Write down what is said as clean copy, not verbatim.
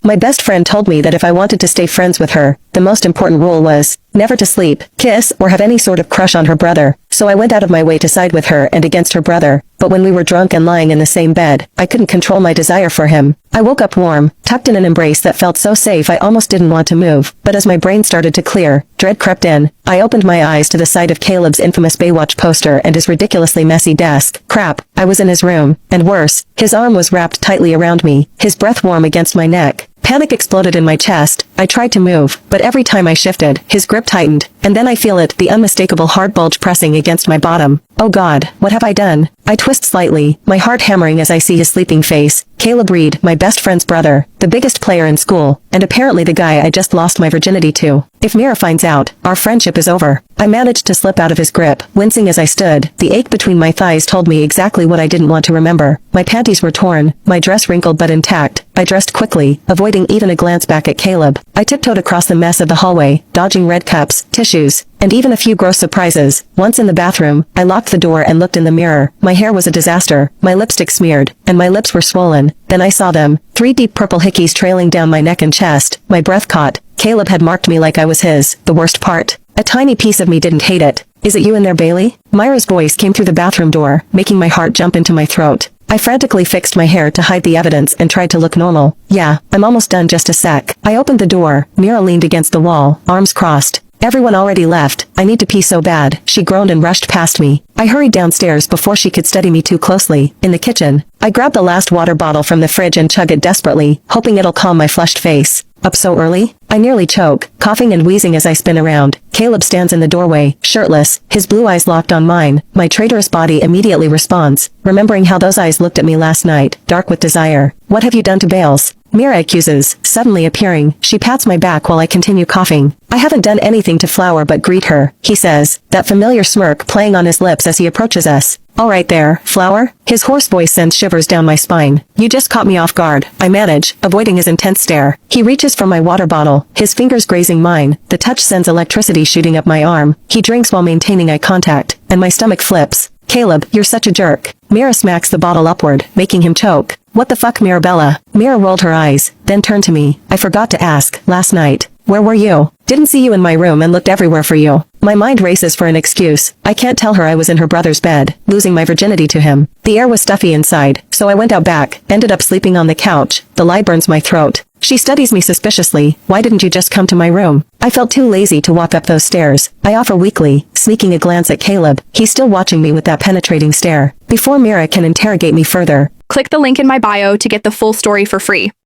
My best friend told me that if I wanted to stay friends with her, the most important rule was never to sleep, kiss, or have any sort of crush on her brother. So I went out of my way to side with her and against her brother, but when we were drunk and lying in the same bed, I couldn't control my desire for him. I woke up warm, tucked in an embrace that felt so safe I almost didn't want to move, but as my brain started to clear, dread crept in. I opened my eyes to the sight of Caleb's infamous Baywatch poster and his ridiculously messy desk. Crap, I was in his room, and worse, his arm was wrapped tightly around me, his breath warm against my neck. Panic exploded in my chest. I tried to move, but every time I shifted, his grip tightened, and then I feel it, the unmistakable hard bulge pressing against my bottom. Oh God, what have I done? I twist slightly, my heart hammering as I see his sleeping face. Caleb Reed, my best friend's brother, the biggest player in school, and apparently the guy I just lost my virginity to. If Mira finds out, our friendship is over. I managed to slip out of his grip, wincing as I stood. The ache between my thighs told me exactly what I didn't want to remember. My panties were torn, my dress wrinkled but intact. I dressed quickly, avoiding even a glance back at Caleb. I tiptoed across the mess of the hallway, dodging red cups, tissues, and even a few gross surprises. Once in the bathroom, I locked the door and looked in the mirror. My hair was a disaster, my lipstick smeared, and my lips were swollen. Then I saw them, 3 deep purple hickeys trailing down my neck and chest. My breath caught. Caleb had marked me like I was his. The worst part, a tiny piece of me didn't hate it. Is it you in there, Bailey? Myra's voice came through the bathroom door, making my heart jump into my throat. I frantically fixed my hair to hide the evidence and tried to look normal. Yeah, I'm almost done, just a sec. I opened the door. Mira leaned against the wall, arms crossed. Everyone already left. I need to pee so bad, she groaned and rushed past me. I hurried downstairs before she could study me too closely. In the kitchen, I grabbed the last water bottle from the fridge and chug it desperately, hoping it'll calm my flushed face. Up so early? I nearly choke, coughing and wheezing as I spin around. Caleb stands in the doorway, shirtless, his blue eyes locked on mine. My traitorous body immediately responds, remembering how those eyes looked at me last night, dark with desire. What have you done to Bales? Mira accuses, suddenly appearing. She pats my back while I continue coughing. I haven't done anything to Flower but greet her, he says, that familiar smirk playing on his lips as he approaches us. All right there, Flower? His hoarse voice sends shivers down my spine. You just caught me off guard, I manage, avoiding his intense stare. He reaches for my water bottle, his fingers grazing mine. The touch sends electricity shooting up my arm. He drinks while maintaining eye contact, and my stomach flips. Caleb, you're such a jerk. Mira smacks the bottle upward, making him choke. What the fuck, Mirabella? Mira rolled her eyes, then turned to me. I forgot to ask, last night. Where were you? Didn't see you in my room and looked everywhere for you. My mind races for an excuse. I can't tell her I was in her brother's bed, losing my virginity to him. The air was stuffy inside, so I went out back, ended up sleeping on the couch. The lie burns my throat. She studies me suspiciously. Why didn't you just come to my room? I felt too lazy to walk up those stairs. I offer weakly, sneaking a glance at Caleb. He's still watching me with that penetrating stare. Before Mira can interrogate me further, Click the link in my bio to get the full story for free.